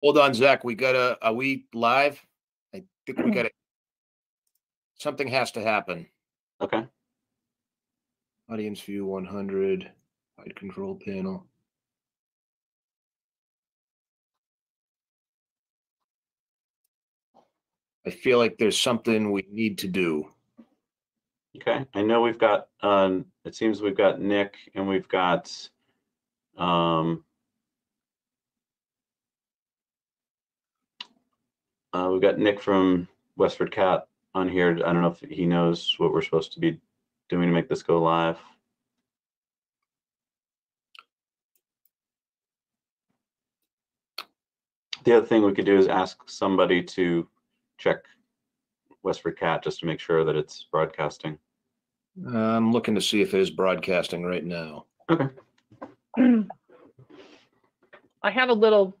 Hold on, Zach. Are we live? I think we got it. Something has to happen. Okay. Audience view 100, hide control panel. I feel like there's something we need to do. Okay. I know we've got, it seems we've got Nick and we've got, Nick from Westford Cat on here. I don't know if he knows what we're supposed to be doing to make this go live. The other thing we could do is ask somebody to check Westford Cat just to make sure that it's broadcasting. I'm looking to see if it is broadcasting right now. Okay. I have a little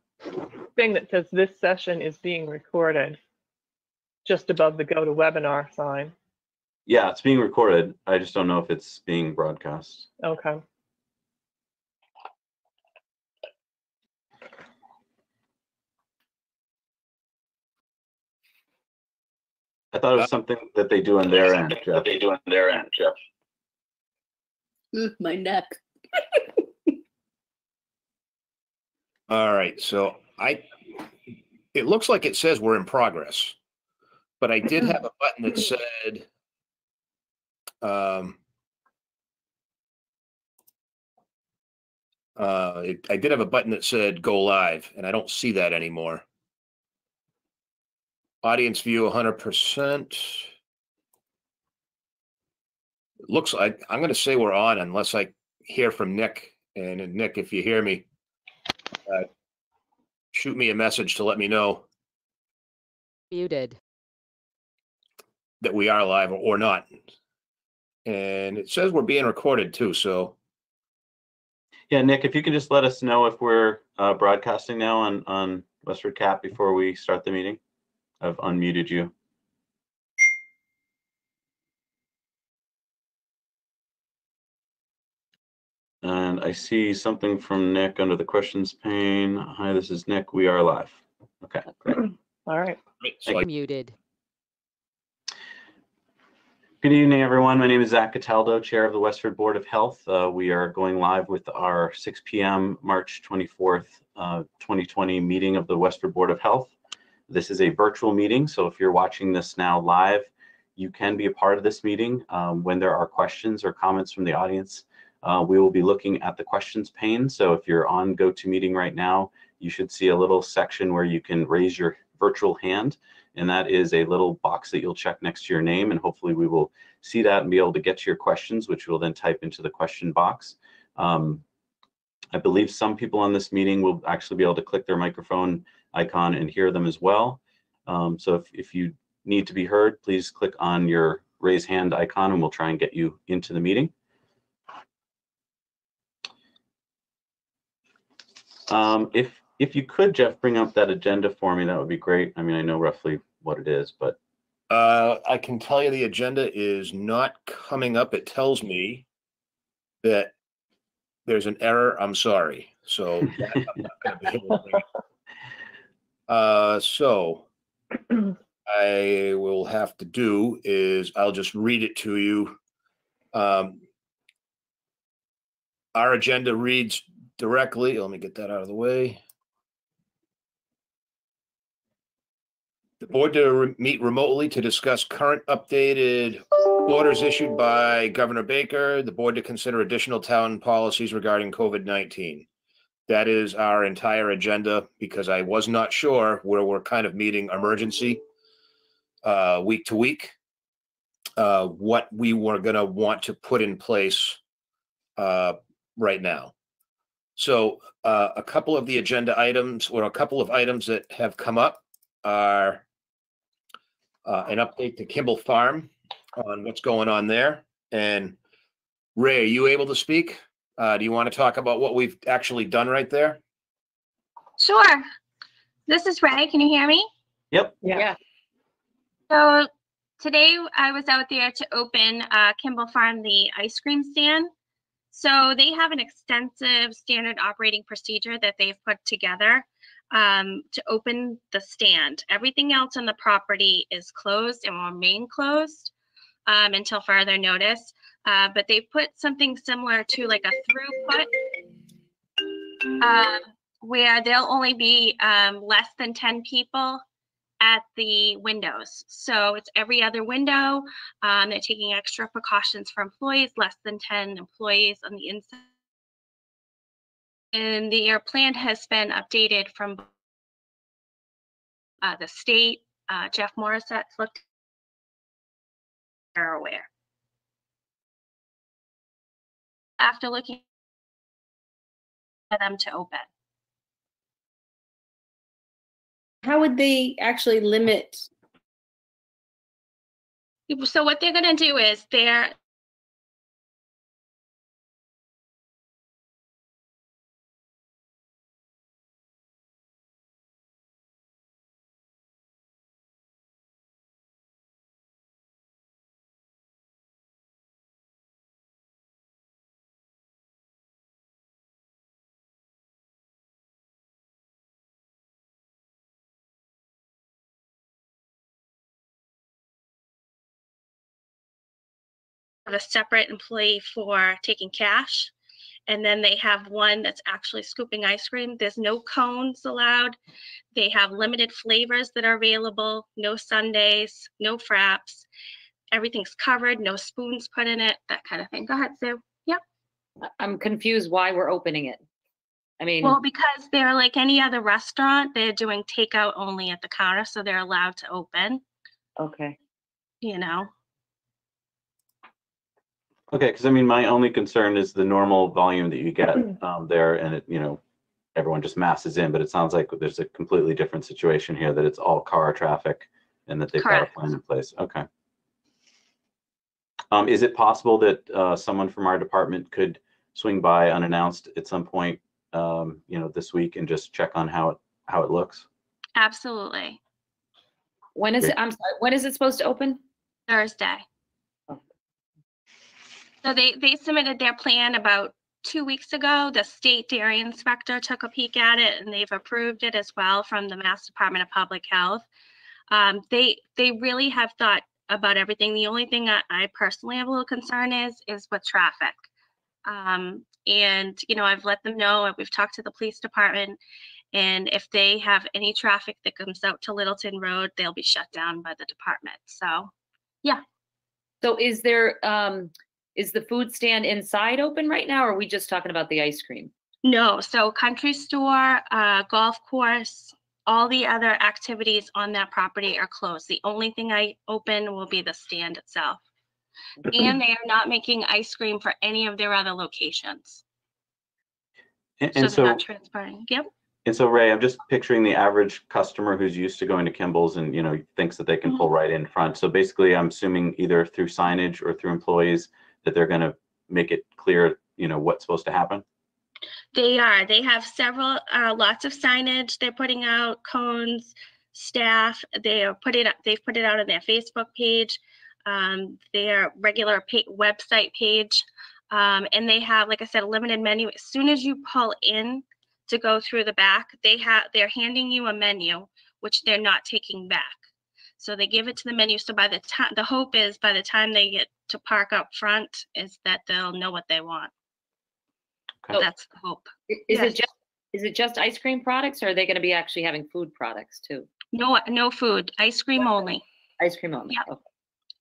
thing that says this session is being recorded just above the go to webinar sign. Yeah, it's being recorded. I just don't know if it's being broadcast. Okay. I thought it was something that they do on their end, Jeff. My neck. All right, so it looks like it says we're in progress, but I did have a button that said I did have a button that said go live, and I don't see that anymore. Audience view 100%. It looks like I'm going to say we're on unless I hear from Nick. And Nick, if you hear me, shoot me a message to let me know Muted. that we are live or not. And it says we're being recorded too. So yeah, Nick, if you can just let us know if we're broadcasting now on Westford Cat before we start the meeting. I've unmuted you. And I see something from Nick under the questions pane. Hi, this is Nick. We are live. Okay, great. All right. so Muted. Good evening, everyone. My name is Zach Cataldo, Chair of the Westford Board of Health. We are going live with our 6 p.m. March 24th, 2020 meeting of the Westford Board of Health. This is a virtual meeting, so if you're watching this now live, you can be a part of this meeting. When there are questions or comments from the audience, we will be looking at the questions pane. So if you're on GoToMeeting right now, you should see a little section where you can raise your virtual hand, and that is a little box that you'll check next to your name, and hopefully we will see that and be able to get to your questions, which we'll then type into the question box. I believe some people on this meeting will actually be able to click their microphone icon and hear them as well. So if you need to be heard, please click on your raise hand icon and we'll try and get you into the meeting. If you could, Jeff, bring up that agenda for me, that would be great. I mean, I know roughly what it is, but. I can tell you the agenda is not coming up. It tells me that there's an error. I'm sorry. So that I'm not going to be able to bring it. So I will have to do is I'll just read it to you. Our agenda reads directly. Let me get that out of the way. The board to meet remotely to discuss current updated orders issued by Governor Baker. The board to consider additional town policies regarding COVID-19. That is our entire agenda because I was not sure where we're kind of meeting emergency week to week, what we were going to want to put in place right now. So a couple of the agenda items or a couple of items that have come up are an update to Kimball Farm on what's going on there. And Ray, are you able to speak? Do you want to talk about what we've actually done right there? Sure. This is Ray. Can you hear me? Yep. Yeah. So today I was out there to open Kimball Farm, the ice cream stand. So they have an extensive standard operating procedure that they've put together. to open the stand. Everything else on the property is closed and will remain closed until further notice. But they put something similar to like a throughput where there'll only be less than 10 people at the windows. So it's every other window. They're taking extra precautions for employees, less than 10 employees on the inside. And their plan has been updated from the state. Jeff Morissette's looked, are aware. After looking for them to open. How would they actually limit? So what they're going to do is they're a separate employee for taking cash. And then they have one that's actually scooping ice cream. There's no cones allowed. They have limited flavors that are available, no sundaes, no fraps. Everything's covered, no spoons put in it, that kind of thing. Go ahead, Sue. Yep. I'm confused why we're opening it. I mean, Well, because they're like any other restaurant, they're doing takeout only at the counter, so they're allowed to open, okay. you know? Okay, because I mean, my only concern is the normal volume that you get there, and it, you know, everyone just masses in. But it sounds like there's a completely different situation here, that it's all car traffic, and that they've got a Correct. plan in place. Okay. Is it possible that someone from our department could swing by unannounced at some point, you know, this week, and just check on how it looks? Absolutely. When is it? I'm sorry. When is it supposed to open? Thursday. Oh. So they submitted their plan about 2 weeks ago. The state dairy inspector took a peek at it, and they've approved it as well from the Mass Department of Public Health. They really have thought about everything. The only thing I personally have a little concern is with traffic. And you know, I've let them know, we've talked to the police department, and if they have any traffic that comes out to Littleton Road, they'll be shut down by the department. So, yeah. So is there, is the food stand inside open right now, or are we just talking about the ice cream? No, so country store, golf course, all the other activities on that property are closed. The only thing I open will be the stand itself. And they are not making ice cream for any of their other locations. And So they're so, not transporting. Yep. and so, Ray, I'm just picturing the average customer who's used to going to Kimball's and, you know, thinks that they can pull right in front. So basically, I'm assuming either through signage or through employees that they're going to make it clear, you know, what's supposed to happen. They are. They have several, lots of signage. They're putting out cones, staff. They've put it out on their Facebook page, their regular website page, and they have, like I said, a limited menu. As soon as you pull in to go through the back, they're handing you a menu, which they're not taking back. So they give it to the menu. So by the time, the hope is by the time they get to park up front, is that they'll know what they want. Okay. That's the hope. Is it just ice cream products, or are they going to be actually having food products too? No food, ice cream only. Ice cream only. Yeah. Okay.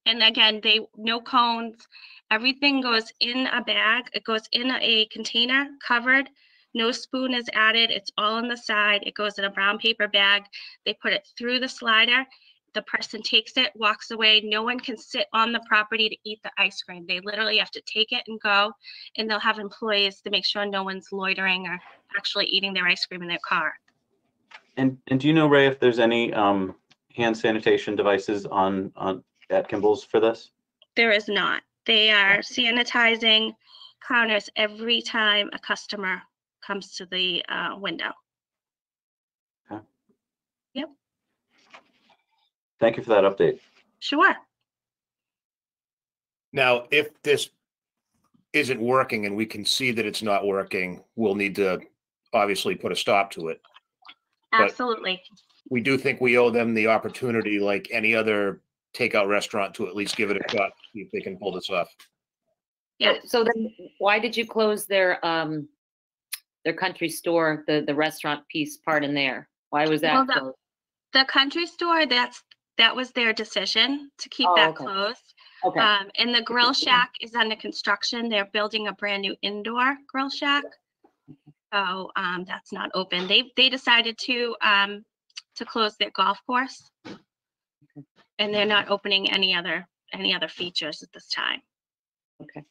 And again, no cones. Everything goes in a bag. It goes in a container covered. No spoon is added. It's all on the side. It goes in a brown paper bag. They put it through the slider. The person takes it, walks away. No one can sit on the property to eat the ice cream. They literally have to take it and go, and they'll have employees to make sure no one's loitering or actually eating their ice cream in their car. And do you know, Ray, if there's any hand sanitation devices on at Kimball's for this? There is not. They are sanitizing counters every time a customer comes to the window. Okay. Yep. Thank you for that update. Sure. Now, if this isn't working and we can see that it's not working, we'll need to obviously put a stop to it. Absolutely. We do think we owe them the opportunity, like any other takeout restaurant, to at least give it a shot, see if they can pull this off. Yeah. So then why did you close their country store, the restaurant piece part in there? Why was that Well, closed? The country store, that was their decision to keep Oh, that okay. closed. Okay. And the grill shack is under construction. They're building a brand new indoor grill shack. So that's not open. They decided to close their golf course, and they're not opening any other features at this time. Okay.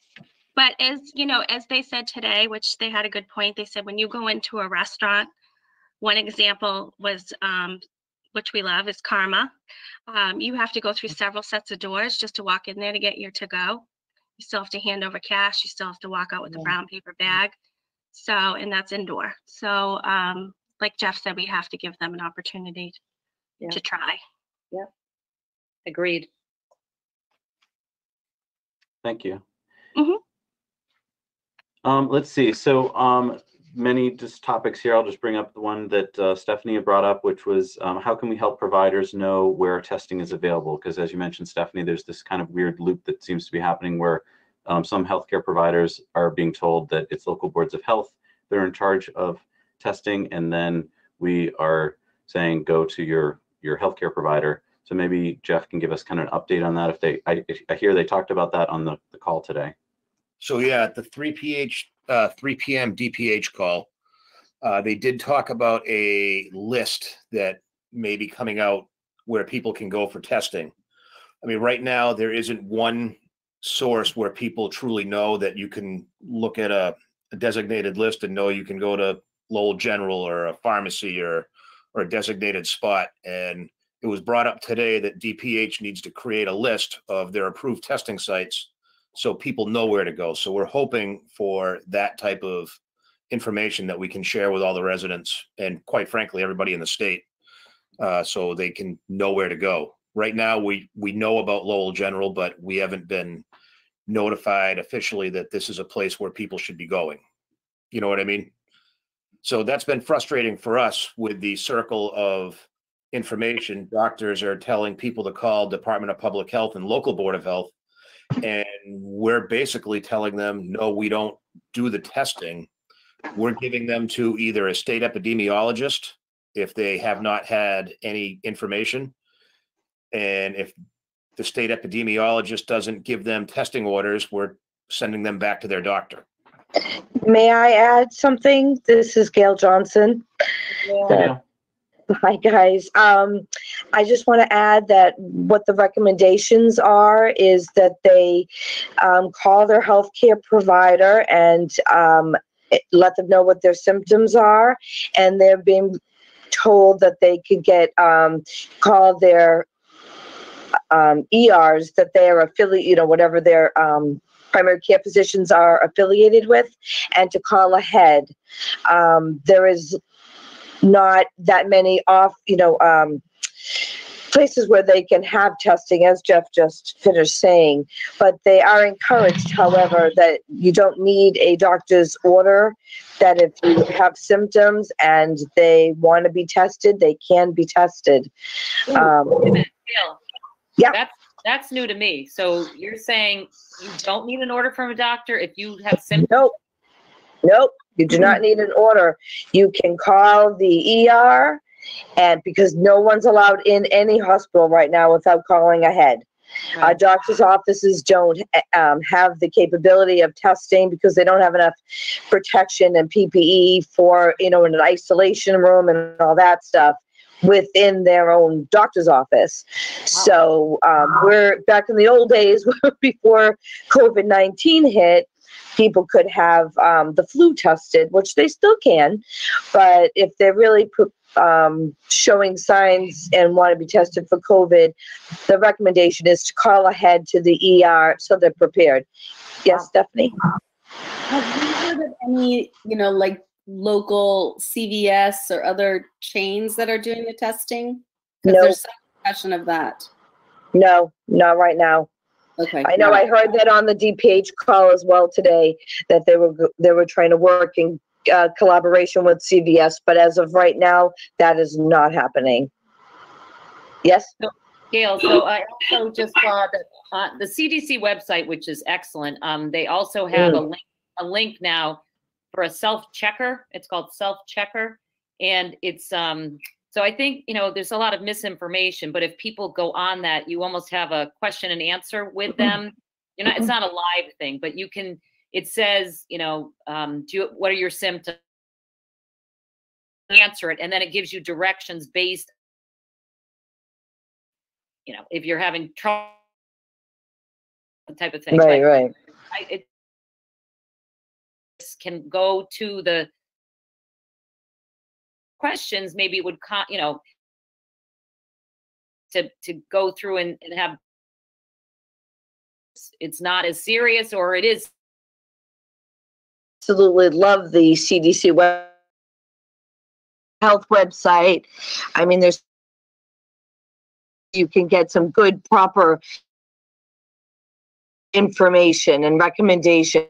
But as you know, as they said today, which they had a good point, they said when you go into a restaurant, one example was, which we love, is Karma. You have to go through several sets of doors just to walk in there to get your to-go. You still have to hand over cash. You still have to walk out with a brown paper bag. So, and that's indoor. So, like Jeff said, we have to give them an opportunity to try. Yeah. Agreed. Thank you. Mhm. Let's see. So many just topics here. I'll just bring up the one that Stephanie had brought up, which was how can we help providers know where testing is available? Because as you mentioned, Stephanie, there's this kind of weird loop that seems to be happening where some healthcare providers are being told that it's local boards of health that are in charge of testing, and then we are saying go to your healthcare provider. So maybe Jeff can give us kind of an update on that. If I hear they talked about that on the call today. So yeah, at the 3 p.m. DPH call, they did talk about a list that may be coming out where people can go for testing. I mean, right now there isn't one source where people truly know that you can look at a designated list and know you can go to Lowell General or a pharmacy or a designated spot. And it was brought up today that DPH needs to create a list of their approved testing sites so people know where to go. So we're hoping for that type of information that we can share with all the residents and, quite frankly, everybody in the state, so they can know where to go. Right now, we know about Lowell General, but we haven't been notified officially that this is a place where people should be going. You know what I mean? So that's been frustrating for us with the circle of information. Doctors are telling people to call Department of Public Health and local Board of Health, and we're basically telling them, no, we don't do the testing. We're giving them to either a state epidemiologist if they have not had any information. And if the state epidemiologist doesn't give them testing orders, we're sending them back to their doctor. May I add something? This is Gail Johnson. Yeah. Hi, guys. I just want to add that what the recommendations are is that they call their healthcare provider and let them know what their symptoms are. And they're being told that they could get call their ERs that they are affiliated, whatever their primary care physicians are affiliated with, and to call ahead. There is not that many places where they can have testing, as Jeff just finished saying, but they are encouraged, however, that you don't need a doctor's order, that if you have symptoms and they want to be tested, they can be tested. Gail, Yeah. That's new to me. So you're saying you don't need an order from a doctor if you have symptoms? Nope. You do not need an order. You can call the ER, and because no one's allowed in any hospital right now without calling ahead. Right. Doctors' offices don't have the capability of testing because they don't have enough protection and PPE for, in an isolation room and all that stuff within their own doctor's office. So we're back in the old days before COVID-19 hit. People could have the flu tested, which they still can, but if they're really showing signs and want to be tested for COVID, the recommendation is to call ahead to the ER so they're prepared. Yes, Stephanie? Have you heard of any, like local CVS or other chains that are doing the testing? Because No. there's some discussion of that. No, not right now. Okay. I know I heard that on the DPH call as well today, that they were trying to work and collaboration with CVS, but as of right now, that is not happening. Yes? Gail, so I also just saw that the CDC website, which is excellent, they also have a link now for a self-checker. It's called self-checker. And it's, so I think, you know, there's a lot of misinformation, but if people go on that, you almost have a question and answer with them. You know, it's not a live thing, but you can, it says, you know, what are your symptoms? Answer it, and then it gives you directions based, you know, if you're having trouble, type of thing. Right, but right. It can go to the questions. Maybe it would, you know, to go through and have, it's not as serious, or it is. Absolutely love the CDC health website. I mean, you can get some good, proper information and recommendation.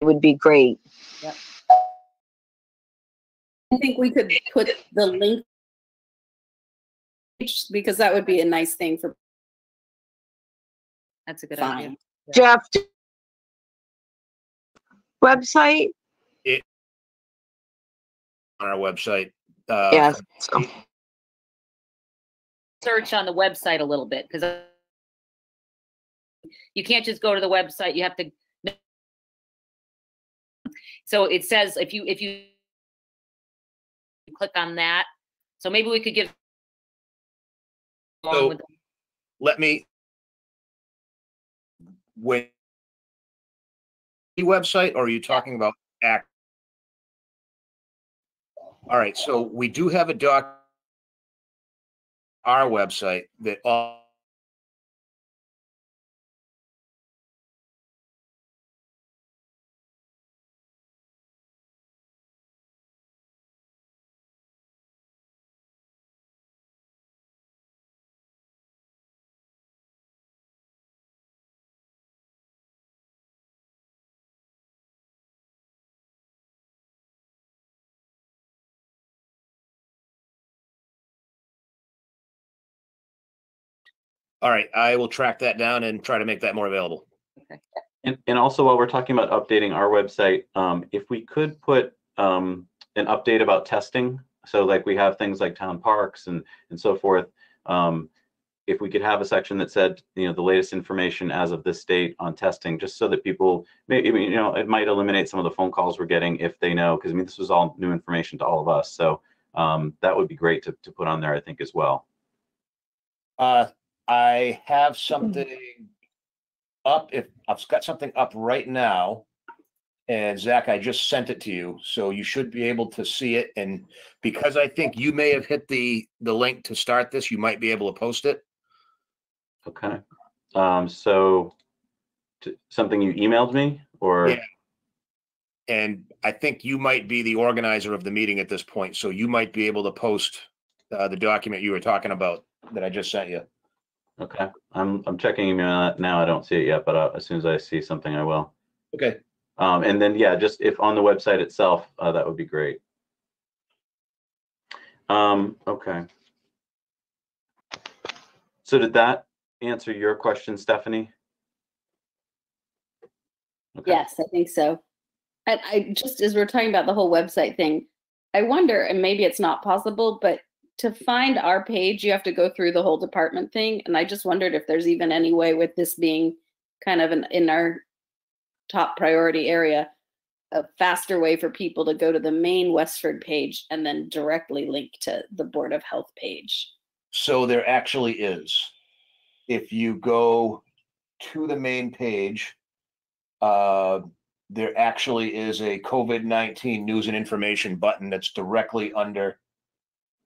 It would be great. Yep. I think we could put the link, because that would be a nice thing for. That's a good Fine. idea. Jeff, website? On our website. Yes. So. Search on the website a little bit, because you can't just go to the website. You have to. So it says if you click on that, so maybe we could give. So let me. When the website, or are you talking about act? All right, so we do have a our website that all. All right, I will track that down and try to make that more available. Okay. And also, while we're talking about updating our website, if we could put an update about testing, so like we have things like town parks and so forth, if we could have a section that said, you know, the latest information as of this date on testing, just so that people, maybe, you know, it might eliminate some of the phone calls we're getting if they know, because I mean, this was all new information to all of us. So that would be great to put on there, I think, as well. I have something up. If I've got something up right now, and Zach, I just sent it to you, so you should be able to see it. And because I think you may have hit the link to start this, you might be able to post it. Okay. So something you emailed me, or? Yeah. And I think you might be the organizer of the meeting at this point, so you might be able to post the document you were talking about that I just sent you. Okay, I'm checking email now. I don't see it yet, but as soon as I see something, I will. Okay. And then, yeah, just if on the website itself, that would be great. Okay. So did that answer your question, Stephanie? Okay. Yes, I think so. And I just, as we're talking about the whole website thing, I wonder, and maybe it's not possible, but to find our page, you have to go through the whole department thing. And I just wondered if there's even any way, with this being kind of in our top priority area, a faster way for people to go to the main Westford page and then directly link to the Board of Health page. So there actually is. If you go to the main page, there actually is a COVID-19 news and information button that's directly under.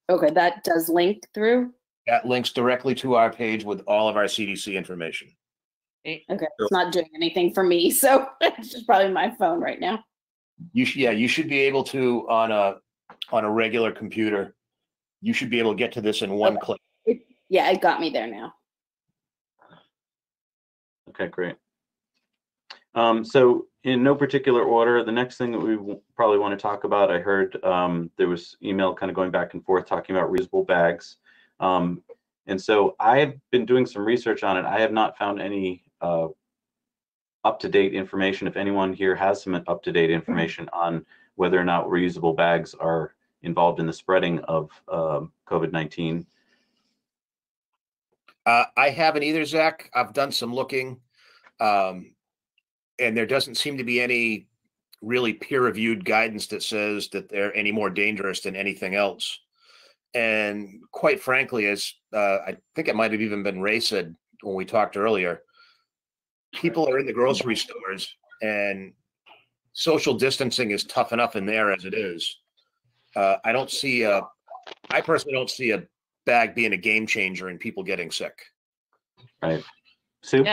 Okay, that does link through? That links directly to our page with all of our CDC information. Okay, it's not doing anything for me, so it's just probably my phone right now. You should be able to, on a regular computer, you should be able to get to this in one click. Yeah, it got me there now. Okay, great. So in no particular order, the next thing that we probably want to talk about, I heard there was email kind of going back and forth talking about reusable bags. And so I have been doing some research on it. I have not found any up-to-date information. If anyone here has some up-to-date information on whether or not reusable bags are involved in the spreading of COVID-19. I haven't either, Zach. I've done some looking, and there doesn't seem to be any really peer-reviewed guidance that says that they're any more dangerous than anything else. And quite frankly, as I think it might have even been Ray said when we talked earlier, people are in the grocery stores and social distancing is tough enough in there as it is. I personally don't see a bag being a game changer in people getting sick. Right. Sue?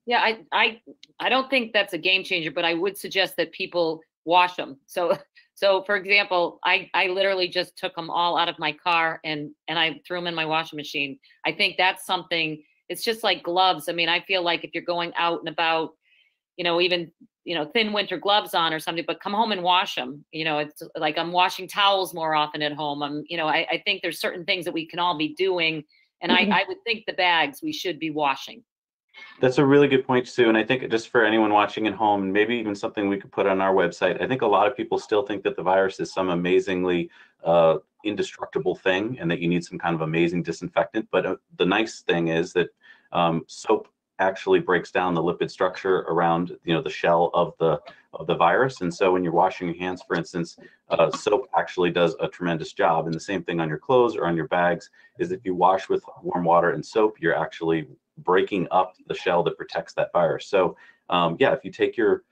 Yeah, I don't think that's a game changer, but I would suggest that people wash them. So for example, I literally just took them all out of my car and I threw them in my washing machine. I think that's something. It's just like gloves. I mean, I feel like if you're going out and about, even, thin winter gloves on or something, but come home and wash them. It's like I'm washing towels more often at home. I think there's certain things that we can all be doing. And I would think the bags we should be washing. That's a really good point, Sue. And I think just for anyone watching at home, and maybe even something we could put on our website, I think a lot of people still think that the virus is some amazingly indestructible thing and that you need some kind of amazing disinfectant. But the nice thing is that soap actually breaks down the lipid structure around the shell of the virus. And so when you're washing your hands, for instance, soap actually does a tremendous job. And the same thing on your clothes or on your bags is if you wash with warm water and soap, you're actually breaking up the shell that protects that virus. So yeah, if you take your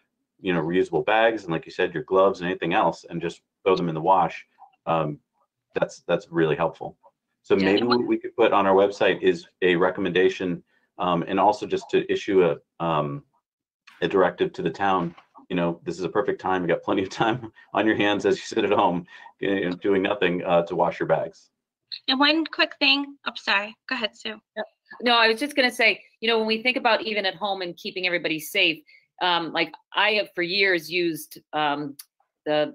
reusable bags and, like you said, your gloves and anything else and just throw them in the wash, that's really helpful. So maybe what we could put on our website is a recommendation, and also just to issue a directive to the town. This is a perfect time. You got plenty of time on your hands as you sit at home doing nothing to wash your bags. And one quick thing. Oh, sorry. Go ahead, Sue. No, I was just going to say, when we think about even at home and keeping everybody safe, like I have for years used the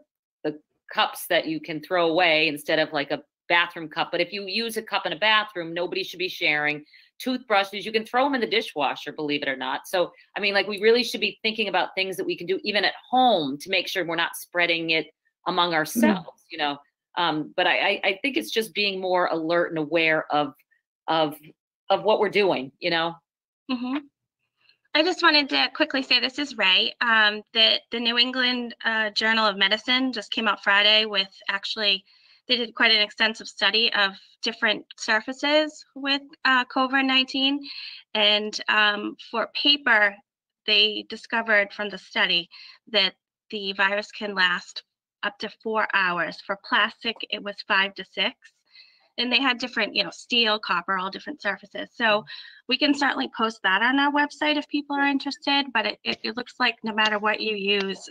cups that you can throw away instead of like a bathroom cup. But if you use a cup in a bathroom, nobody should be sharing. Toothbrushes, you can throw them in the dishwasher, believe it or not. So, I mean, like we really should be thinking about things that we can do even at home to make sure we're not spreading it among ourselves, But I think it's just being more alert and aware of what we're doing, Mm-hmm. I just wanted to quickly say, this is Ray. The New England Journal of Medicine just came out Friday with they did quite an extensive study of different surfaces with COVID-19. And for paper, they discovered from the study that the virus can last up to 4 hours. For plastic, it was 5 to 6. And they had different, steel, copper, all different surfaces. So we can certainly post that on our website if people are interested, but it looks like no matter what you use,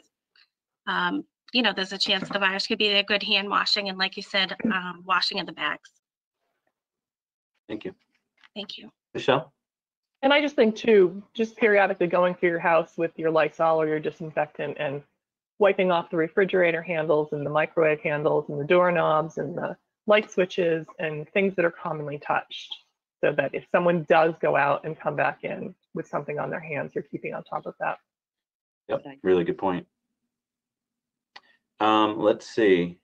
there's a chance the virus could be a good hand washing. And like you said, washing of the bags. Thank you. Thank you. Michelle? And I just think too, just periodically going through your house with your Lysol or your disinfectant and wiping off the refrigerator handles and the microwave handles and the doorknobs and the light switches and things that are commonly touched, so that if someone does go out and come back in with something on their hands, you're keeping on top of that. Yep, really good point. Let's see.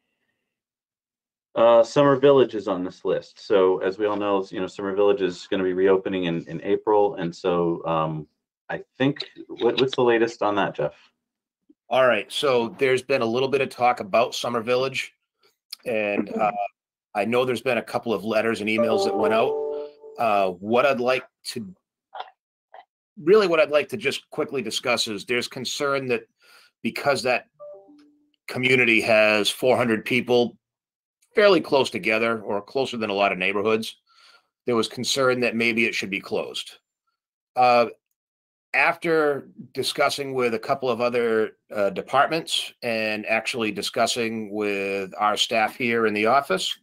Summer Village is on this list. So as we all know, Summer Village is going to be reopening in April. And so I think, what's the latest on that, Jeff? All right. So there's been a little bit of talk about Summer Village. And I know there's been a couple of letters and emails that went out. What I'd like to just quickly discuss is there's concern that because that community has 400 people fairly close together, or closer than a lot of neighborhoods, there was concern that maybe it should be closed. After discussing with a couple of other departments and actually discussing with our staff here in the office,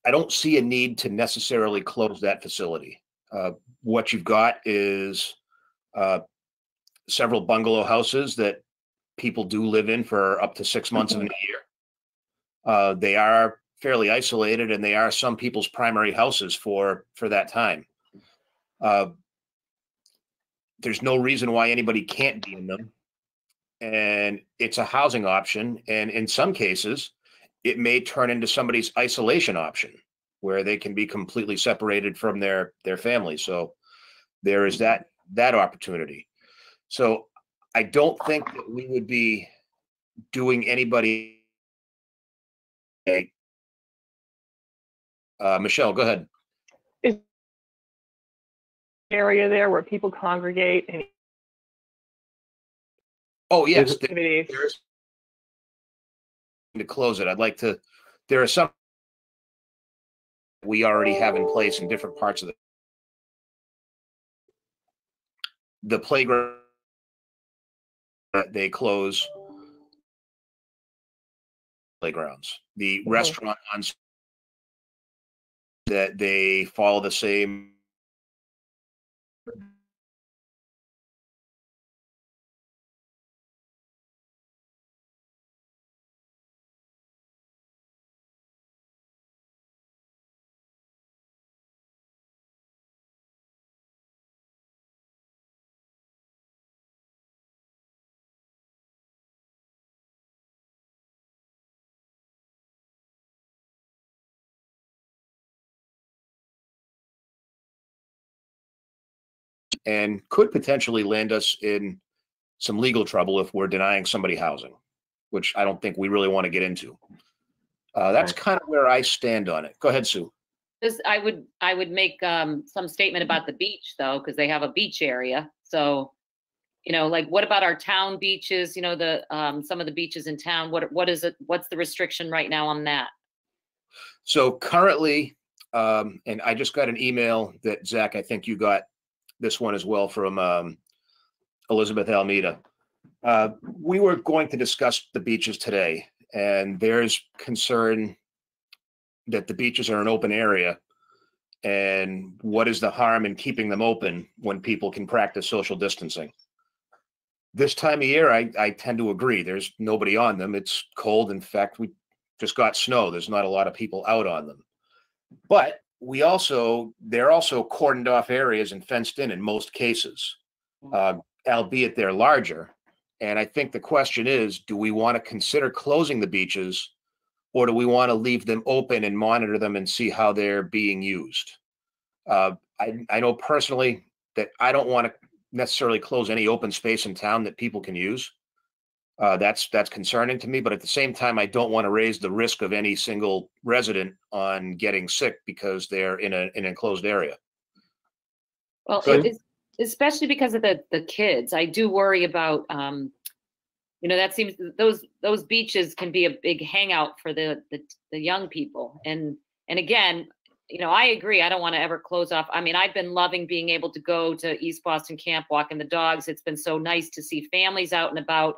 I don't see a need to necessarily close that facility. What you've got is several bungalow houses that people do live in for up to 6 months of the year. They are fairly isolated, and they are some people's primary houses for that time. There's no reason why anybody can't be in them. And it's a housing option. And in some cases, it may turn into somebody's isolation option where they can be completely separated from their family. So there is that opportunity. So I don't think that we would be doing anybody. Michelle, go ahead. Is area there where people congregate and Oh, yes. activities? There's to close it. I'd like to, there are some we already have in place in different parts of the playground that they close playgrounds. The restaurant on that they follow the same. And could potentially land us in some legal trouble if we're denying somebody housing, which I don't think we really want to get into. That's kind of where I stand on it. Go ahead, Sue. I would make some statement about the beach though, because they have a beach area. So, you know, like what about our town beaches? You know, the some of the beaches in town. What is it? What's the restriction right now on that? So currently, and I just got an email that Zach, I think you got this one as well from Elizabeth Almeida. We were going to discuss the beaches today, and there's concern that the beaches are an open area, and what is the harm in keeping them open when people can practice social distancing? This time of year, I tend to agree. There's nobody on them. It's cold. In fact, we just got snow. There's not a lot of people out on them. But they're also cordoned off areas and fenced in most cases, albeit they're larger. And I think the question is, do we want to consider closing the beaches, or do we want to leave them open and monitor them and see how they're being used? I know personally that I don't want to necessarily close any open space in town that people can use. That's concerning to me, but at the same time, I don't want to raise the risk of any single resident on getting sick because they're in an enclosed area. Well, especially because of the kids, I do worry about, you know, that seems those beaches can be a big hangout for the young people. And again, you know, I agree. I don't want to ever close off. I mean, I've been loving being able to go to East Boston Camp, walking the dogs. It's been so nice to see families out and about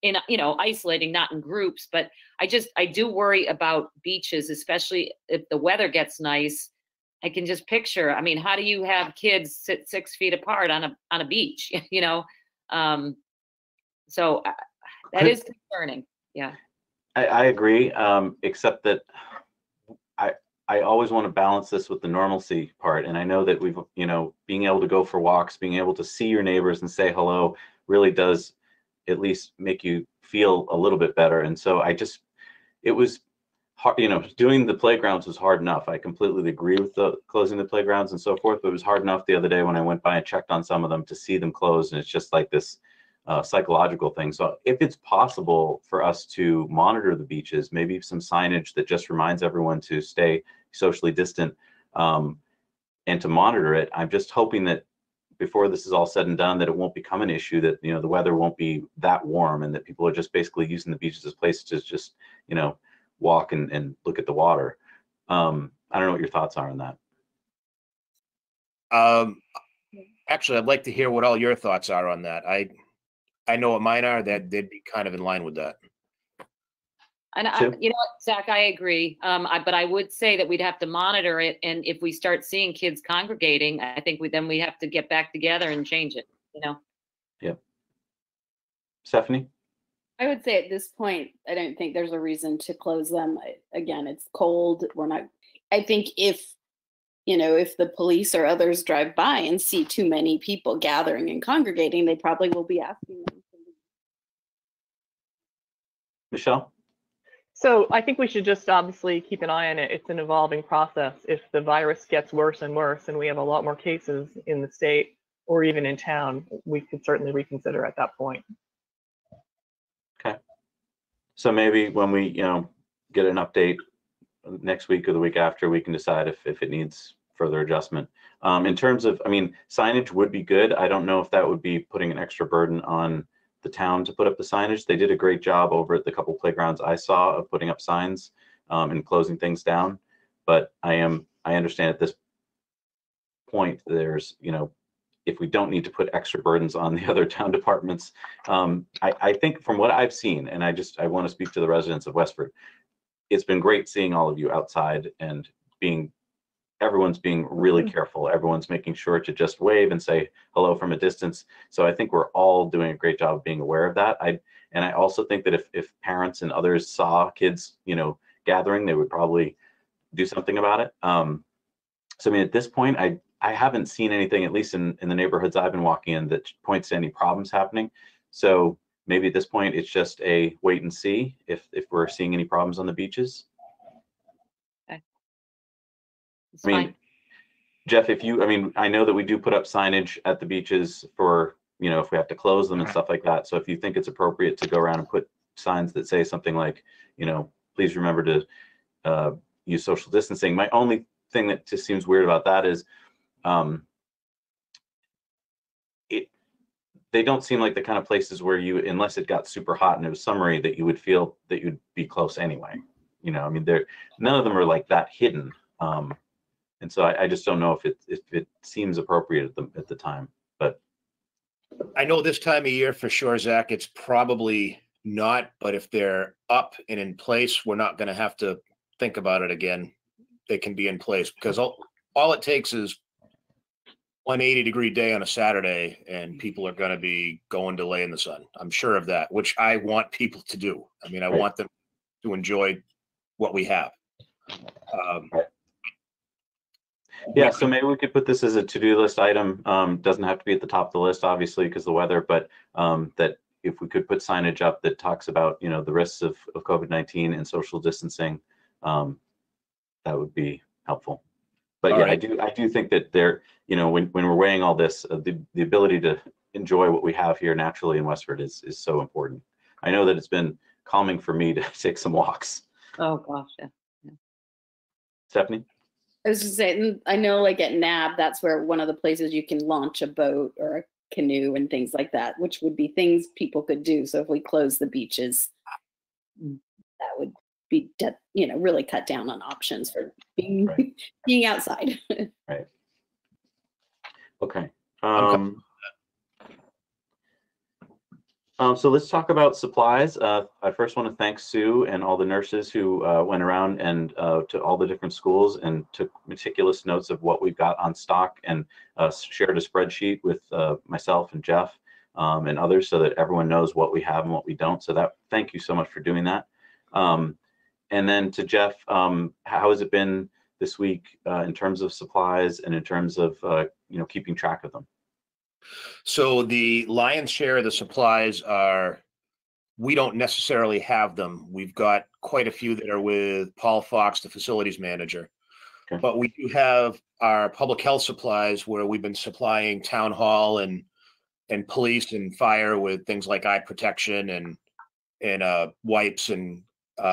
in, you know, isolating, not in groups. But I do worry about beaches, especially if the weather gets nice. I can just picture, I mean, how do you have kids sit 6 feet apart on a beach, you know? So that is concerning. Yeah. I agree, except that I always want to balance this with the normalcy part. And I know that we've, you know, being able to go for walks, being able to see your neighbors and say hello really does at least make you feel a little bit better. And so it was hard, you know, doing the playgrounds was hard enough. I completely agree with the closing the playgrounds and so forth, but it was hard enough the other day when I went by and checked on some of them to see them closed. And it's just like this psychological thing. So if it's possible for us to monitor the beaches, maybe some signage that just reminds everyone to stay socially distant and to monitor it. I'm just hoping that before this is all said and done, that it won't become an issue, that, you know, the weather won't be that warm and that people are just basically using the beaches as places to just, you know, walk and look at the water. I don't know what your thoughts are on that. Actually, I'd like to hear what all your thoughts are on that. I know what mine are, that they'd be kind of in line with that. And you know what, Zach, I agree. But I would say that we'd have to monitor it. And if we start seeing kids congregating, I think we have to get back together and change it, you know? Yep. Stephanie? I would say at this point, I don't think there's a reason to close them. Again, it's cold. We're not, I think if the police or others drive by and see too many people gathering and congregating, they probably will be asking them to leave. Michelle? So I think we should just obviously keep an eye on it. It's an evolving process. If the virus gets worse and worse and we have a lot more cases in the state or even in town, we could certainly reconsider at that point. Okay. So maybe when we, get an update next week or the week after, we can decide if it needs further adjustment. In terms of, signage would be good. I don't know if that would be putting an extra burden on the town to put up the signage. They did a great job over at the couple playgrounds I saw of putting up signs and closing things down. But I understand at this point, there's, if we don't need to put extra burdens on the other town departments, I think from what I've seen, and I want to speak to the residents of Westford, it's been great seeing all of you outside and everyone's being really careful. Everyone's making sure to just wave and say hello from a distance. So I think we're all doing a great job of being aware of that. And I also think that if parents and others saw kids, gathering, they would probably do something about it. So at this point, I haven't seen anything, at least in the neighborhoods I've been walking in, that points to any problems happening. So maybe at this point, it's just a wait and see if we're seeing any problems on the beaches. It's fine. Jeff, I know that we do put up signage at the beaches for, if we have to close them and stuff like that. So if you think it's appropriate to go around and put signs that say something like, please remember to use social distancing. My only thing that just seems weird about that is they don't seem like the kind of places where unless it got super hot and it was summery, that you would feel that you'd be close anyway. None of them are like that hidden. And so I just don't know if it seems appropriate at the time, but. I know this time of year for sure, Zach, it's probably not, but if they're up and in place, we're not going to have to think about it again. They can be in place because all it takes is 180-degree day on a Saturday and people are going to be going to lay in the sun. I'm sure of that, which I want people to do. I want them to enjoy what we have. Yeah, so maybe we could put this as a to-do list item. Doesn't have to be at the top of the list, obviously, because of the weather, but that if we could put signage up that talks about, the risks of COVID-19 and social distancing, that would be helpful. But I do think that when we're weighing all this, the ability to enjoy what we have here naturally in Westford is so important. I know that it's been calming for me to take some walks. Oh gosh, yeah. Stephanie? I was just saying, I know like at NAB, that's where one of the places you can launch a boat or a canoe and things like that, which would be things people could do. So if we close the beaches, that would be, really cut down on options for being outside. Right. Okay. So let's talk about supplies. I first want to thank Sue and all the nurses who went around and to all the different schools and took meticulous notes of what we've got on stock and shared a spreadsheet with myself and Jeff and others so that everyone knows what we have and what we don't. So thank you so much for doing that. And then to Jeff, how has it been this week in terms of supplies and in terms of keeping track of them? So the lion's share of the supplies we don't necessarily have them. We've got quite a few that are with Paul Fox, the facilities manager. Okay. But we do have our public health supplies where we've been supplying town hall and police and fire with things like eye protection and wipes, and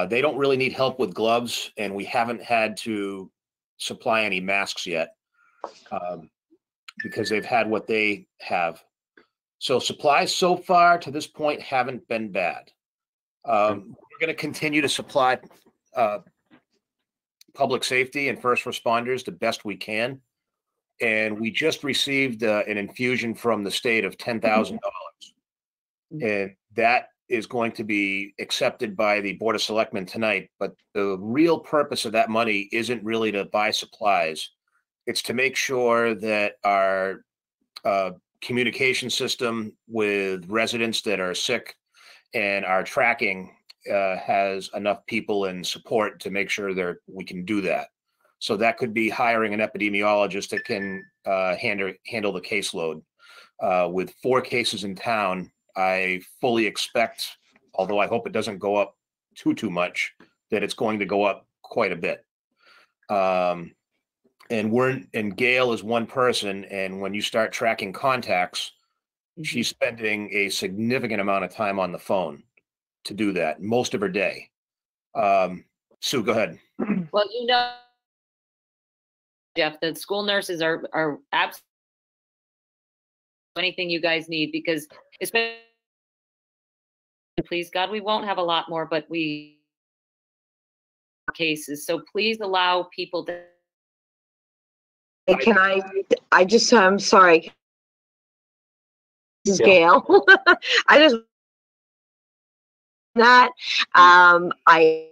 they don't really need help with gloves, and we haven't had to supply any masks yet. Because they've had what they have. So supplies so far to this point haven't been bad. We're going to continue to supply public safety and first responders the best we can. And we just received an infusion from the state of $10,000. And that is going to be accepted by the Board of Selectmen tonight. But the real purpose of that money isn't really to buy supplies. It's to make sure that our communication system with residents that are sick and our tracking has enough people in support to make sure we can do that. So that could be hiring an epidemiologist that can handle the caseload. With 4 cases in town, I fully expect, although I hope it doesn't go up too much, that it's going to go up quite a bit. And Gail is one person, and when you start tracking contacts, she's spending a significant amount of time on the phone to do that, most of her day. Sue, go ahead. Well, you know, Jeff, the school nurses are absolutely anything you guys need, because especially, please God, we won't have a lot more, but we cases. So please allow people to. Can I'm sorry. This is Gail. I just that I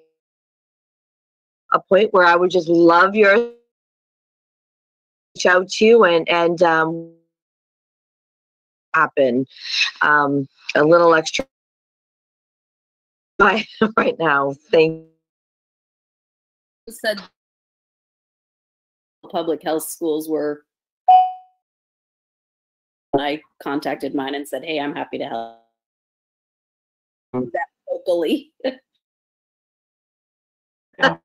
a point where I would just love your reach out to you and happen a little extra right now. Thank You said public health schools were. I contacted mine and said, "Hey, I'm happy to help." That locally. Yeah.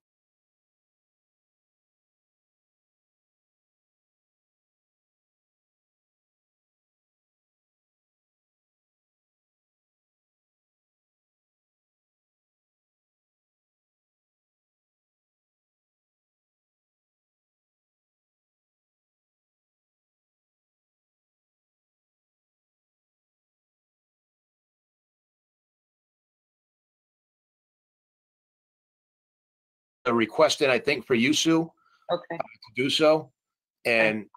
A request in, I think, for you, Sue, Okay. to do so. And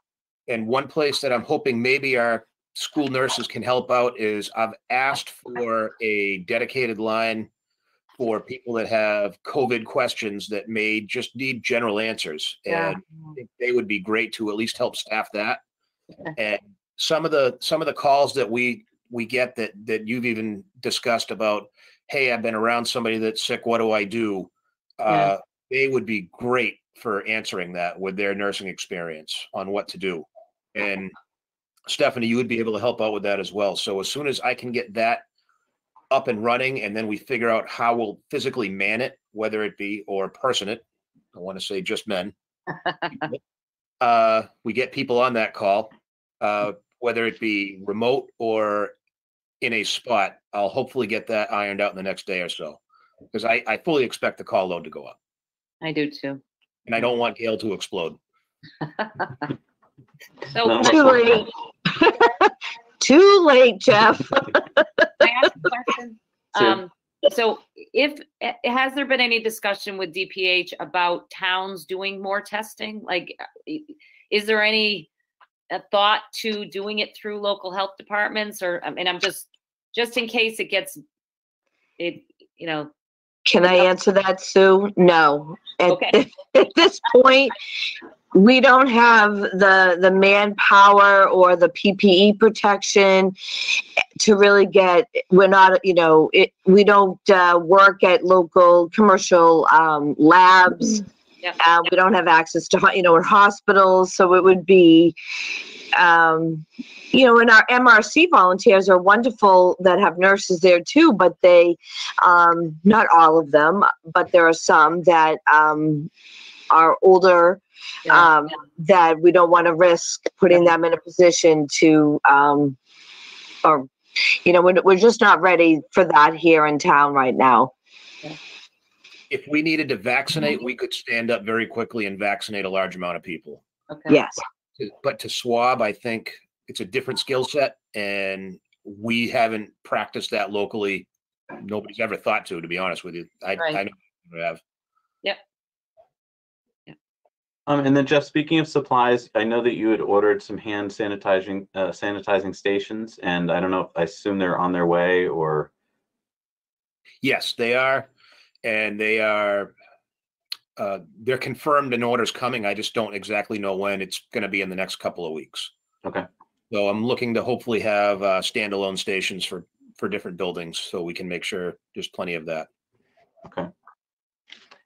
one place that I'm hoping maybe our school nurses can help out is I've asked for a dedicated line for people that have COVID questions that may just need general answers. Yeah. And I think they would be great to at least help staff that. And some of the calls that we get that you've even discussed about, hey, I've been around somebody that's sick, what do I do? They would be great for answering that with their nursing experience on what to do. And Stephanie, you would be able to help out with that as well. So as soon as I can get that up and running, and then we figure out how we'll physically man it, whether it be or person it, I want to say just men. We get people on that call, whether it be remote or in a spot. I'll hopefully get that ironed out in the next day or so, because I fully expect the call load to go up. I do too. And I don't want Gail to explode. So No. Too late. Too late, Jeff. Can I ask a question? Sure. So has there been any discussion with DPH about towns doing more testing? Like, is there any thought to doing it through local health departments? Or, I mean, I'm just in case it gets, Can I answer that, Sue? No. Okay. At this point, we don't have the manpower or the PPE protection to really we're not, we don't work at local commercial labs. We don't have access to, in hospitals. So it would be, and our MRC volunteers are wonderful that have nurses there too, but they, not all of them, but there are some that are older, that we don't want to risk putting them in a position to, we're just not ready for that here in town right now. If we needed to vaccinate, we could stand up very quickly and vaccinate a large amount of people. Okay. Yes. But to swab, I think it's a different skill set, and we haven't practiced that locally. Nobody's ever thought to be honest with you. I know we have. Yep. And then Jeff, speaking of supplies, I know that you had ordered some hand sanitizing stations, and I don't know, I assume they're on their way or. Yes, they are. And they are, they're confirmed an order's coming. I just don't exactly know when. It's going to be in the next couple of weeks. Okay. So I'm looking to hopefully have standalone stations for for different buildings, so we can make sure there's plenty of that. Okay.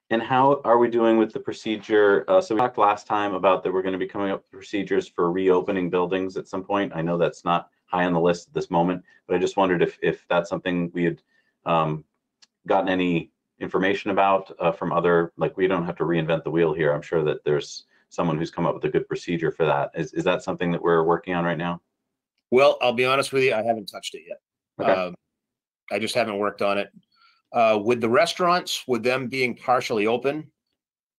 And how are we doing with the procedure? So we talked last time about that we're going to be coming up with procedures for reopening buildings at some point. I know that's not high on the list at this moment, but I just wondered if that's something we had gotten any information about from other, like, we don't have to reinvent the wheel here. I'm sure that there's someone who's come up with a good procedure for that. Is that something that we're working on right now? Well, I'll be honest with you, I haven't touched it yet. Okay. I just haven't worked on it. With the restaurants, with them being partially open,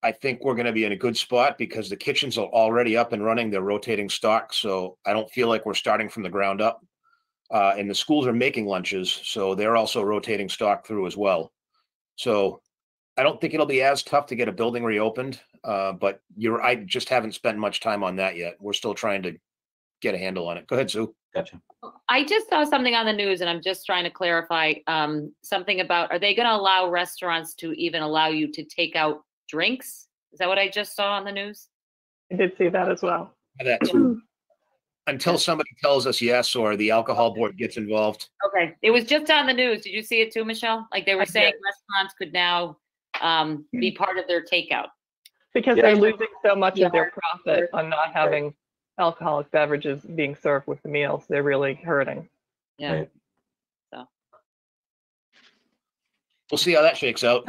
I think we're going to be in a good spot because the kitchens are already up and running. They're rotating stock, so I don't feel like we're starting from the ground up. And the schools are making lunches, so they're also rotating stock through as well. So I don't think it'll be as tough to get a building reopened, but I just haven't spent much time on that yet. We're still trying to get a handle on it. Go ahead, Sue. Gotcha. I just saw something on the news and I'm just trying to clarify something about, are they going to allow restaurants to even allow you to take out drinks? Is that what I just saw on the news? I did see that as well. That too. Until somebody tells us yes, or the alcohol board gets involved. Okay. It was just on the news. Did you see it too, Michelle? Like they were I saying did. restaurants could now be part of their takeout. Because Yeah. they're losing so much Yeah. of their profit on not having alcoholic beverages being served with the meals. They're really hurting. Yeah. Right. We'll see how that shakes out.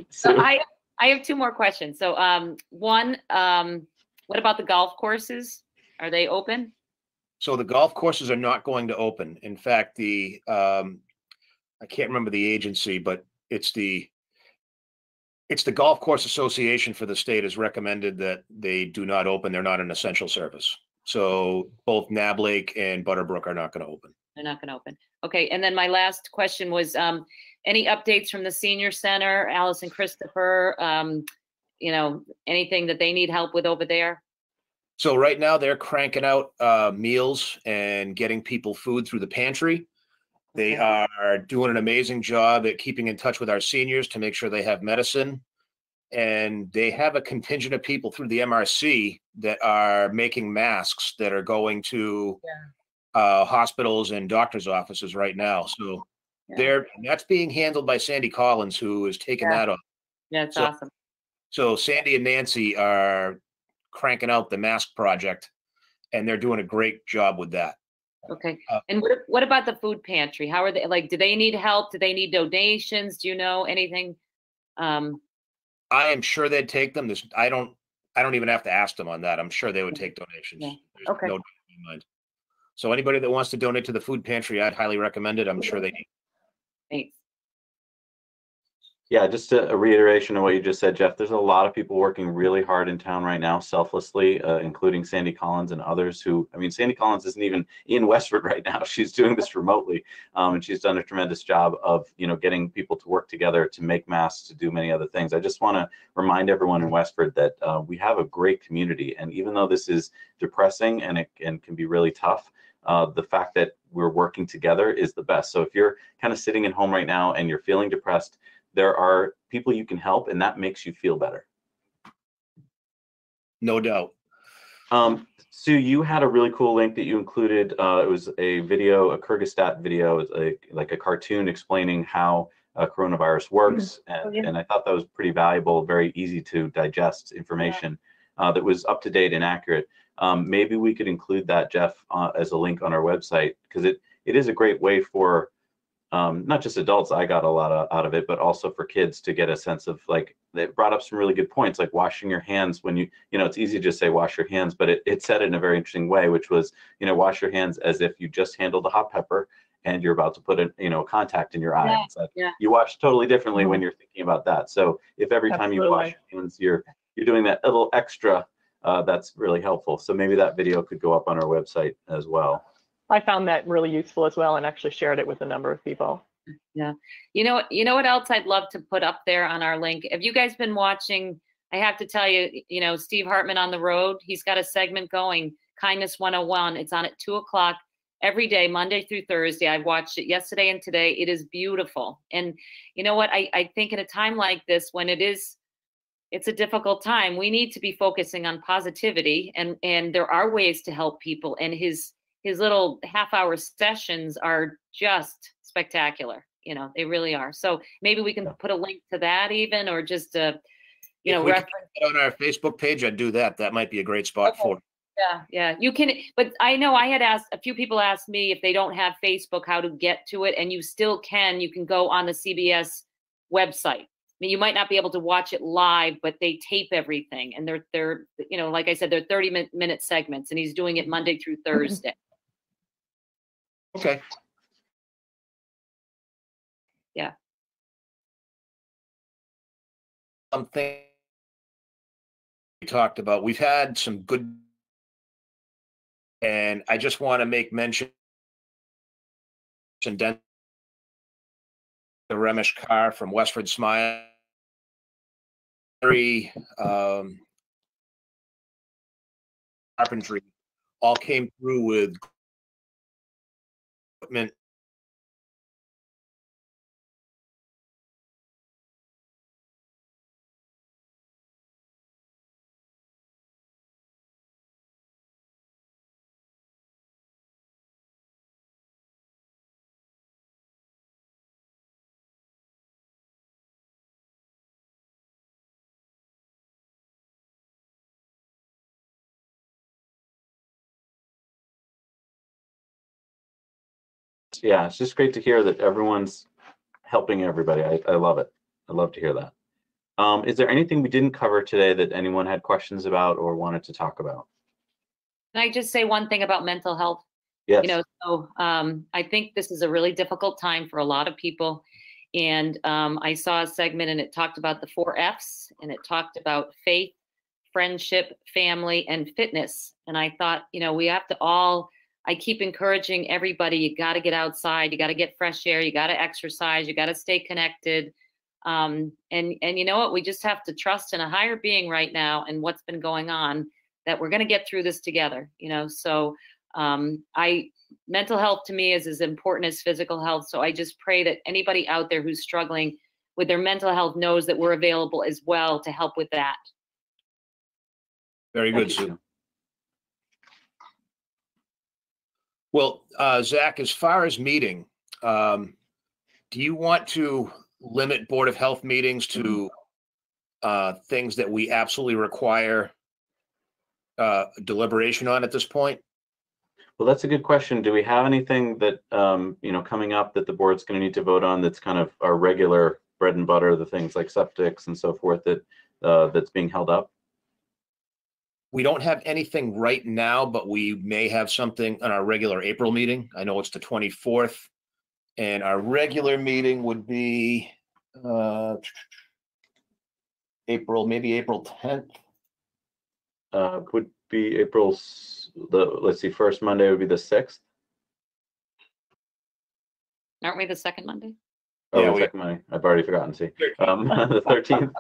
So I have two more questions. So one, what about the golf courses? Are they open? So the golf courses are not going to open. In fact, I can't remember the agency, but it's the Golf Course Association for the state has recommended that they do not open. They're not an essential service. So both Nab Lake and Butterbrook are not going to open. They're not going to open. Okay. And then my last question was, any updates from the senior center, Alice and Christopher, anything that they need help with over there? So right now they're cranking out meals and getting people food through the pantry. They are doing an amazing job at keeping in touch with our seniors to make sure they have medicine. And they have a contingent of people through the MRC that are making masks that are going to hospitals and doctors' offices right now. So that's being handled by Sandy Collins, who is taking that up. Yeah, it's awesome. So Sandy and Nancy are cranking out the mask project, and they're doing a great job with that. Okay. And what about the food pantry? How are they, like, do they need help? Do they need donations? Do you know anything? I am sure they'd take them. I don't even have to ask them on that. I'm sure they would take donations. Yeah. There's Okay. no doubt in my mind. So anybody that wants to donate to the food pantry, I'd highly recommend it. I'm sure they need. Thanks. Yeah, just a reiteration of what you just said, Jeff. There's a lot of people working really hard in town right now, selflessly, including Sandy Collins and others who, I mean, Sandy Collins isn't even in Westford right now. She's doing this remotely, and she's done a tremendous job of, getting people to work together to make masks, to do many other things. I just want to remind everyone in Westford that we have a great community, and even though this is depressing and it can be really tough, the fact that we're working together is the best. So if you're kind of sitting at home right now and you're feeling depressed, there are people you can help, and that makes you feel better. No doubt. Sue, you had a really cool link that you included. It was a video, a Kyrgyzstan video, like a cartoon explaining how coronavirus works. And I thought that was pretty valuable, very easy to digest information that was up to date and accurate. Maybe we could include that, Jeff, as a link on our website, because it is a great way for not just adults, I got a lot out of it, but also for kids to get a sense of, like, it brought up some really good points, like washing your hands when it's easy to just say wash your hands, but it said it in a very interesting way, which was, wash your hands as if you just handled a hot pepper and you're about to put a contact in your eye. Yeah, It's like, yeah. You wash totally differently when you're thinking about that. So if every time you wash your hands, you're doing that little extra, that's really helpful. So maybe that video could go up on our website as well. I found that really useful as well and actually shared it with a number of people. Yeah. You know what else I'd love to put up there on our link? Have you guys been watching? I have to tell you, Steve Hartman on the road, he's got a segment going, Kindness 101. It's on at 2:00 every day, Monday through Thursday. I've watched it yesterday and today. It is beautiful. And you know what? I think at a time like this, when it's a difficult time, we need to be focusing on positivity, and there are ways to help people. And his his little half-hour sessions are just spectacular. You know, they really are. So maybe we can put a link to that even, or just you know, If we could reference put it on our Facebook page, I'd do that. That might be a great spot Okay. for it. Yeah, you can, but I know I had asked, a few people asked me if they don't have Facebook, how to get to it, and you still can. You can go on the CBS website. I mean, you might not be able to watch it live, but they tape everything, and they're you know, like I said, they're 30-minute segments, and he's doing it Monday through Thursday. Okay. Yeah. Something we talked about. We've had some good, and I just want to make mention the Remish car from Westford Smile. Very carpentry all came through with equipment. Yeah, it's just great to hear that everyone's helping everybody. I love it. I love to hear that. Is there anything we didn't cover today that anyone had questions about or wanted to talk about? Can I just say one thing about mental health? Yes. You know, so I think this is a really difficult time for a lot of people. And I saw a segment and it talked about the 4 F's, and it talked about faith, friendship, family, and fitness. And I thought, you know, we have to all, I keep encouraging everybody, you got to get outside, you got to get fresh air, you got to exercise, you got to stay connected. And you know what, we just have to trust in a higher being right now and what's been going on, that we're going to get through this together, you know. So mental health to me is as important as physical health. So I just pray that anybody out there who's struggling with their mental health knows that we're available as well to help with that. Very good, Sue. Well, Zach, as far as meeting, do you want to limit Board of Health meetings to things that we absolutely require deliberation on at this point? Well, that's a good question. Do we have anything that, you know, coming up that the board's going to need to vote on that's kind of our regular bread and butter, the things like septics and so forth that that's being held up? We don't have anything right now, but we may have something on our regular April meeting. I know it's the 24th, and our regular meeting would be maybe April 10th. Would be let's see, first Monday would be the 6th. Aren't we the second Monday? Oh, Yeah, the second Monday. I've already forgotten. See, the 13th.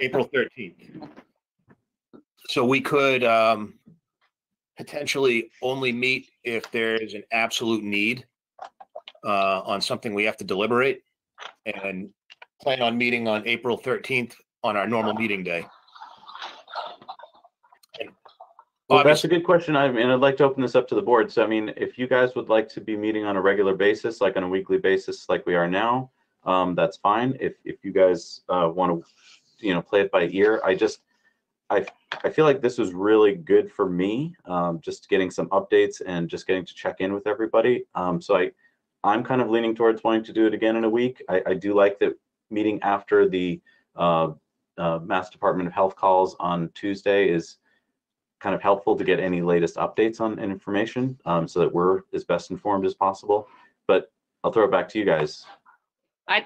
April 13th. So we could potentially only meet if there is an absolute need on something we have to deliberate, and plan on meeting on April 13th on our normal meeting day. Well, that's a good question. I'd like to open this up to the board. So, I mean, if you guys would like to be meeting on a regular basis, like on a weekly basis, like we are now, that's fine. If you guys want to, you know, play it by ear, I feel like this was really good for me, just getting some updates and just getting to check in with everybody. So I'm kind of leaning towards wanting to do it again in a week. I do like that meeting after the Mass Department of Health calls on Tuesday is kind of helpful to get any latest updates on information, so that we're as best informed as possible. But I'll throw it back to you guys. I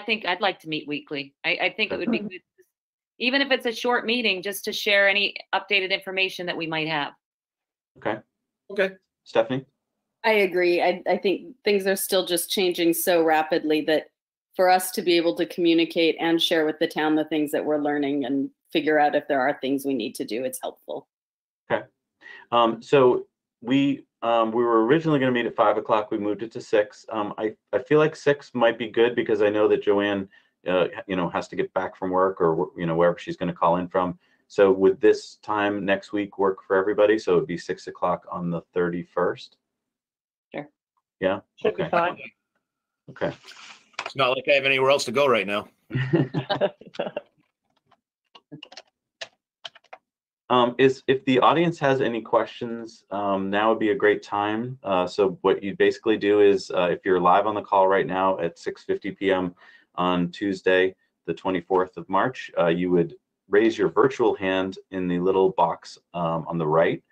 think I'd like to meet weekly. I think it would be good, even if it's a short meeting, just to share any updated information that we might have. Okay. Stephanie? I agree. I think things are still just changing so rapidly that for us to be able to communicate and share with the town the things that we're learning and figure out if there are things we need to do, it's helpful. Okay. So we were originally going to meet at 5 o'clock. We moved it to 6. I feel like 6 might be good because I know that Joanne, you know, has to get back from work or, you know, wherever she's going to call in from. So would this time next week work for everybody? So it'd be 6 o'clock on the 31st? Sure. Yeah? Should be fine. Okay. It's not like I have anywhere else to go right now. If the audience has any questions, now would be a great time. So what you basically do is, if you're live on the call right now at 6:50 p.m. on Tuesday, the 24th of March, you would raise your virtual hand in the little box on the right,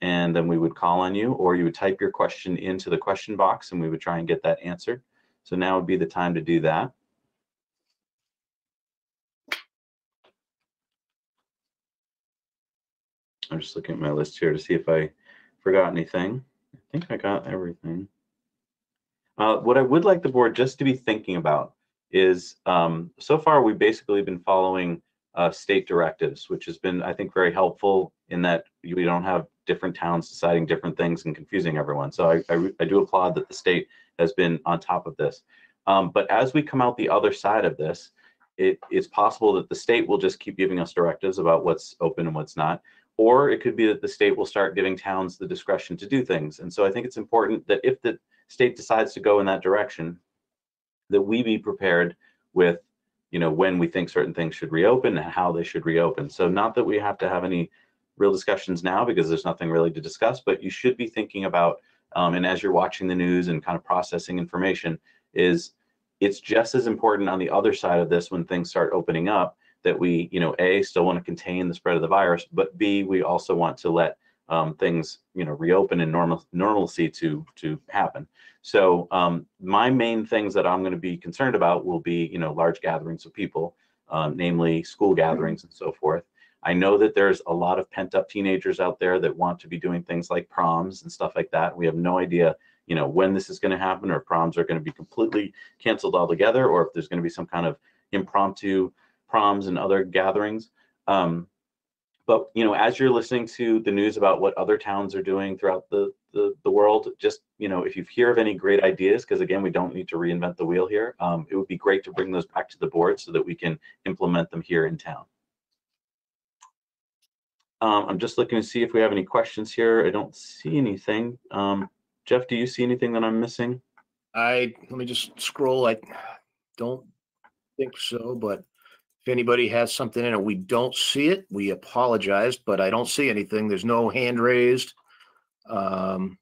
and then we would call on you, or you would type your question into the question box and we would try and get that answered. So now would be the time to do that. I'm just looking at my list here to see if I forgot anything. I think I got everything. What I would like the board just to be thinking about is, so far we've basically been following state directives, which has been, I think, very helpful in that we don't have different towns deciding different things and confusing everyone. So I do applaud that the state has been on top of this. But as we come out the other side of this, it's possible that the state will just keep giving us directives about what's open and what's not. Or it could be that the state will start giving towns the discretion to do things. And so I think it's important that if the state decides to go in that direction, that we be prepared with, you know, when we think certain things should reopen and how they should reopen. So not that we have to have any real discussions now because there's nothing really to discuss, but you should be thinking about, and as you're watching the news and kind of processing information, it's just as important on the other side of this when things start opening up that we, you know, A, still want to contain the spread of the virus, but B, we also want to let things, you know, reopen and normalcy to happen. So my main things that I'm going to be concerned about will be, you know, large gatherings of people, namely school gatherings and so forth. I know that there's a lot of pent-up teenagers out there that want to be doing things like proms and stuff like that. We have no idea, you know, when this is going to happen, or proms are going to be completely canceled altogether, or if there's going to be some kind of impromptu proms and other gatherings. But, you know, as you're listening to the news about what other towns are doing throughout the world, just, you know, if you hear of any great ideas, because again, we don't need to reinvent the wheel here, it would be great to bring those back to the board so that we can implement them here in town. I'm just looking to see if we have any questions here. I don't see anything. Jeff, do you see anything that I'm missing? Let me just scroll. I don't think so, but if anybody has something in it, we don't see it. We apologize, but I don't see anything. There's no hand raised. I'm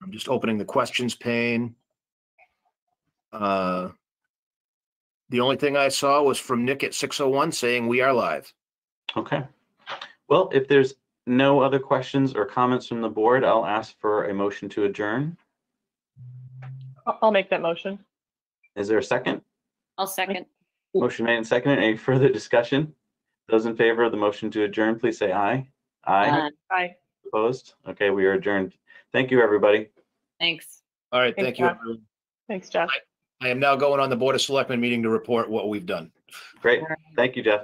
just opening the questions pane. The only thing I saw was from Nick at 6:01 saying we are live. Okay. Well, if there's no other questions or comments from the board, I'll ask for a motion to adjourn. I'll make that motion. Is there a second? I'll second. Motion made and seconded. Any further discussion? Those in favor of the motion to adjourn, please say aye. Aye. Aye. Opposed? Okay, we are adjourned. Thank you, everybody. Thanks. All right, Thanks, thank you, Jeff. everyone. Thanks, Jeff. I am now going on the Board of Selectmen meeting to report what we've done. Great. Thank you, Jeff.